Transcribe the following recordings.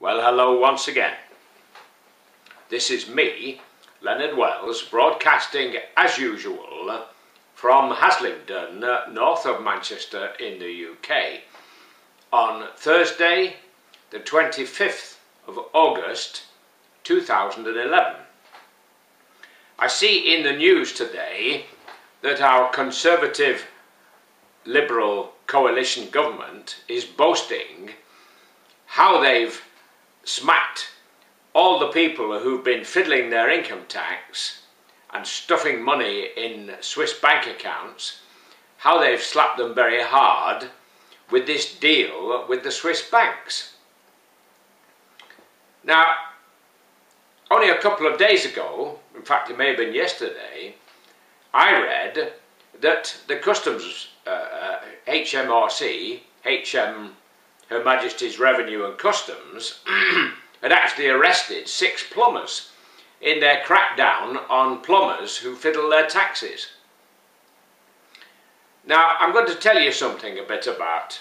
Well, hello once again. This is me, Leonard Wells, broadcasting as usual from HASLINGDEN, north of Manchester in the UK, on Thursday, the 25th of August 2011. I see in the news today that our Conservative Liberal coalition government is boasting how they've smacked all the people who've been fiddling their income tax and stuffing money in Swiss bank accounts, how they've slapped them very hard with this deal with the Swiss banks. Now, only a couple of days ago, in fact it may have been yesterday, I read that the Customs HMRC, Her Majesty's Revenue and Customs, had actually arrested 6 plumbers in their crackdown on plumbers who fiddle their taxes. Now, I'm going to tell you something a bit about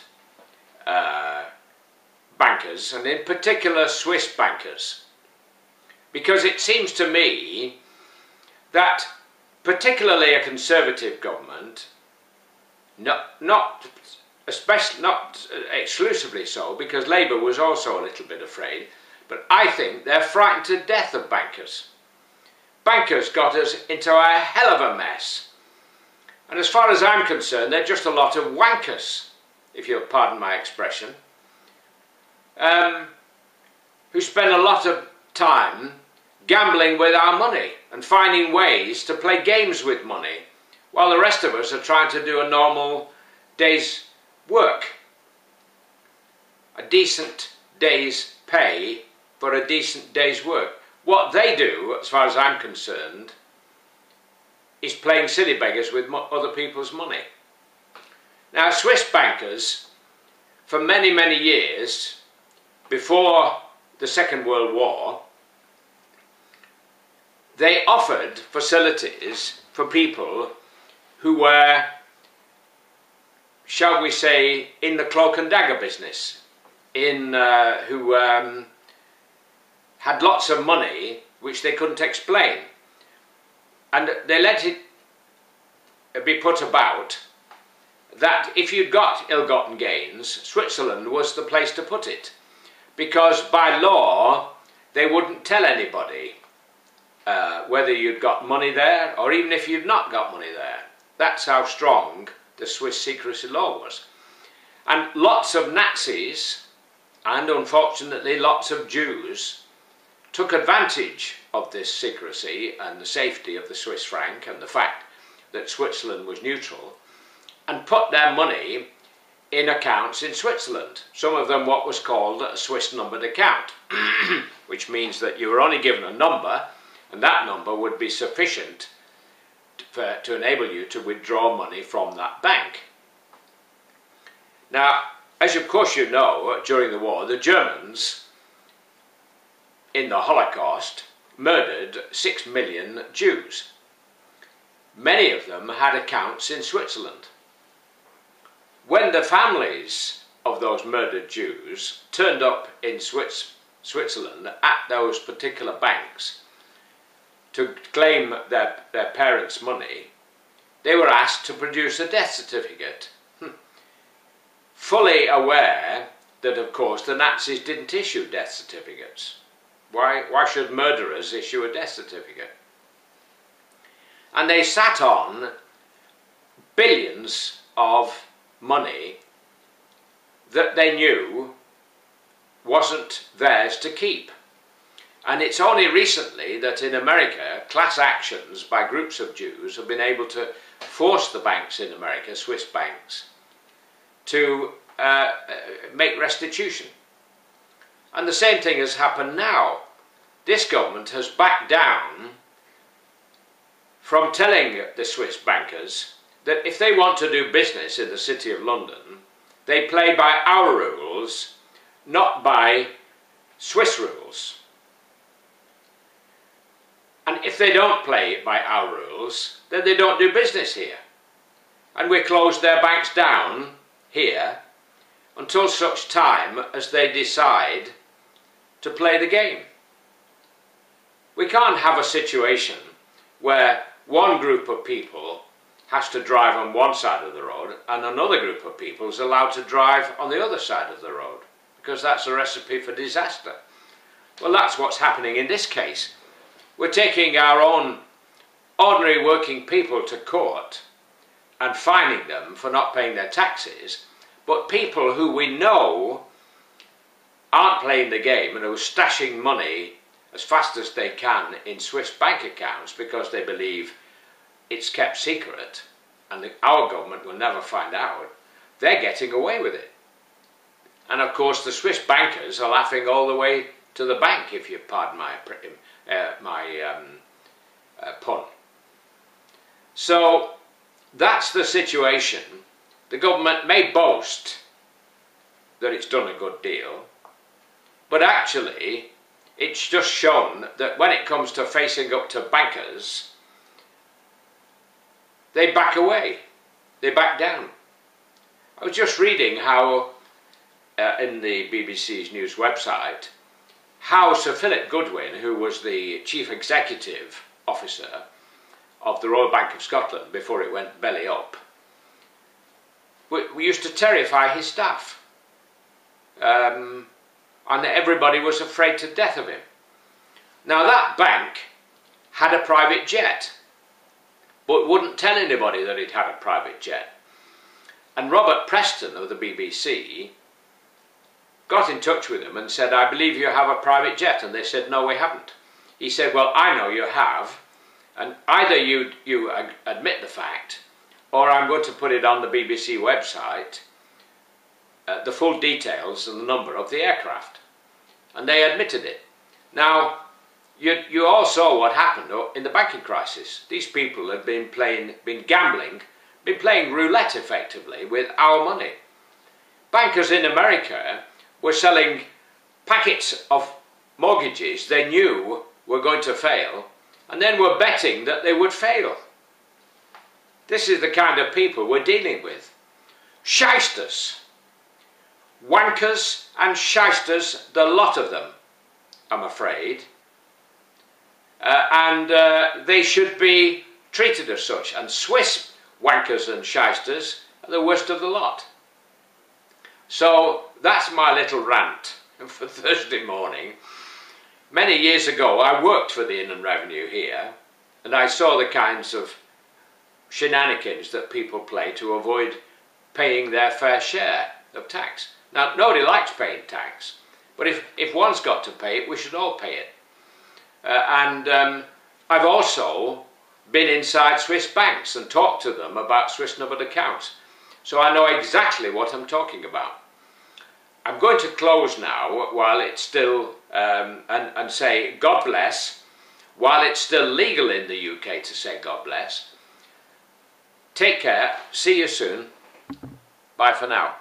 bankers, and in particular Swiss bankers, because it seems to me that particularly a Conservative government, not exclusively so, because Labour was also a little bit afraid, but I think they're frightened to death of bankers. Bankers got us into a hell of a mess. And as far as I'm concerned, they're just a lot of wankers, if you'll pardon my expression, who spend a lot of time gambling with our money and finding ways to play games with money, while the rest of us are trying to do a normal day's work. A decent day's pay for a decent day's work. What they do, as far as I'm concerned, is playing silly beggars with other people's money. Now, Swiss bankers, for many, many years, before the Second World War, they offered facilities for people who were, shall we say, in the cloak and dagger business, who had lots of money which they couldn't explain. And they let it be put about that if you'd got ill-gotten gains, Switzerland was the place to put it, because by law they wouldn't tell anybody whether you'd got money there or even if you'd not got money there. That's how strong the Swiss secrecy law was. And lots of Nazis, and unfortunately lots of Jews, took advantage of this secrecy and the safety of the Swiss franc and the fact that Switzerland was neutral, and put their money in accounts in Switzerland. Some of them what was called a Swiss numbered account, which means that you were only given a number, and that number would be sufficient to enable you to withdraw money from that bank. Now, as of course you know, during the war, the Germans in the Holocaust murdered 6 million Jews. Many of them had accounts in Switzerland. When the families of those murdered Jews turned up in Switzerland at those particular banks to claim their parents' money, they were asked to produce a death certificate, fully aware that, of course, the Nazis didn't issue death certificates. Why should murderers issue a death certificate? And they sat on billions of money that they knew wasn't theirs to keep. And it's only recently that in America, class actions by groups of Jews have been able to force the banks in America, Swiss banks, to make restitution. And the same thing has happened now. This government has backed down from telling the Swiss bankers that if they want to do business in the City of London, they play by our rules, not by Swiss rules. And if they don't play by our rules, then they don't do business here. And we close their banks down here until such time as they decide to play the game. We can't have a situation where one group of people has to drive on one side of the road and another group of people is allowed to drive on the other side of the road, because that's a recipe for disaster. Well, that's what's happening in this case. We're taking our own ordinary working people to court and fining them for not paying their taxes, but people who we know aren't playing the game and who are stashing money as fast as they can in Swiss bank accounts because they believe it's kept secret and our government will never find out, they're getting away with it. And of course the Swiss bankers are laughing all the way to the bank, if you pardon my pun. So that's the situation. The government may boast that it's done a good deal, but actually it's just shown that when it comes to facing up to bankers, they back away, they back down. I was just reading how, in the BBC's news website, how Sir Philip Goodwin, who was the Chief Executive Officer of the Royal Bank of Scotland before it went belly up, we used to terrify his staff. And everybody was afraid to death of him. Now that bank had a private jet, but wouldn't tell anybody that it had a private jet. And Robert Preston of the BBC got in touch with him and said, I believe you have a private jet. And they said, no, we haven't. He said, well, I know you have, and either you admit the fact, or I'm going to put it on the BBC website, the full details and the number of the aircraft. And they admitted it. Now, you all saw what happened in the banking crisis. These people had been gambling, been playing roulette effectively with our money. Bankers in America were selling packets of mortgages they knew were going to fail, and then were betting that they would fail. This is the kind of people we're dealing with. Shysters. Wankers and shysters, the lot of them, I'm afraid. And they should be treated as such. And Swiss wankers and shysters are the worst of the lot. So that's my little rant for Thursday morning. Many years ago I worked for the Inland Revenue here, and I saw the kinds of shenanigans that people play to avoid paying their fair share of tax. Now, nobody likes paying tax, but if one's got to pay it, we should all pay it. I've also been inside Swiss banks and talked to them about Swiss numbered accounts, so I know exactly what I'm talking about. I'm going to close now while it's still, and say God bless, while it's still legal in the UK to say God bless. Take care, see you soon, bye for now.